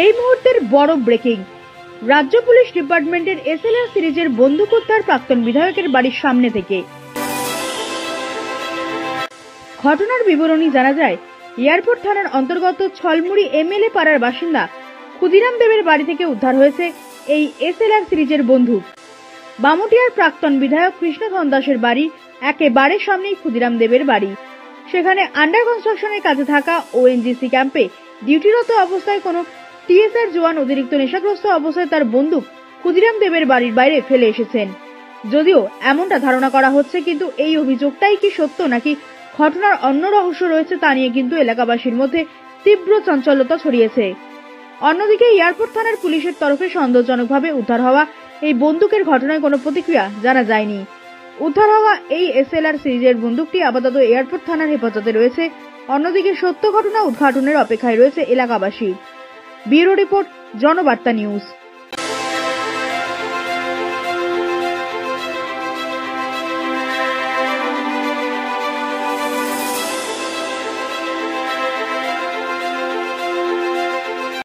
এই মুহূর্তের বড় ব্রেকিং। রাজ্য পুলিশ ডিপার্টমেন্টের এসএলআর সিরিজের বন্দুক উদ্ধার প্রাক্তন বিধায়কের বাড়ির সামনে থেকে। ঘটনার বিবরণী জানা যায়, এয়ারপোর্ট থানার অন্তর্গত ছলমুড়ি এমএলএ পাড়ার বাসিন্দা ক্ষুদিরাম দেবের বাড়ি থেকে উদ্ধার হয়েছে এই এসএলআর সিরিজের বন্দুক। বামুটিয়ার প্রাক্তন বিধায়ক কৃষ্ণধন দাসের বাড়ি একেবারে সামনেই ক্ষুদিরাম দেবের বাড়ি। সেখানে আন্ডার কনস্ট্রাকশনের কাজে থাকা ওএনজিসি ক্যাম্পে ডিউটিরত অবস্থায় কোনো টিএসআর জওয়ান অতিরিক্ত নেশাগ্রস্ত অবস্থায় তার বন্দুক ক্ষুদিরাম দেবের বাড়ির বাইরে ফেলে এসেছেন। যদিও এমনটা ধারণা করা হচ্ছে, কিন্তু এই অভিযোগটাই কি সত্য নাকি ঘটনার অন্য রহস্য রয়েছে তা নিয়ে কিন্তু এলাকাবাসীর মধ্যে তীব্র চাঞ্চল্যতা ছড়িয়েছে। অন্যদিকে এয়ারপোর্ট থানার পুলিশের তরফে সন্দেহজনকভাবে উদ্ধার হওয়া এই বন্দুকের ঘটনায় কোনো প্রতিক্রিয়া জানা যায়নি। উদ্ধার হওয়া এই এসএলআর সিরিজের বন্দুকটি আপাতত এয়ারপোর্ট থানার হেফাজতে রয়েছে। অন্যদিকে সত্য ঘটনা উদ্ঘাটনের অপেক্ষায় রয়েছে এলাকাবাসী। Bureau report, Janabarta news.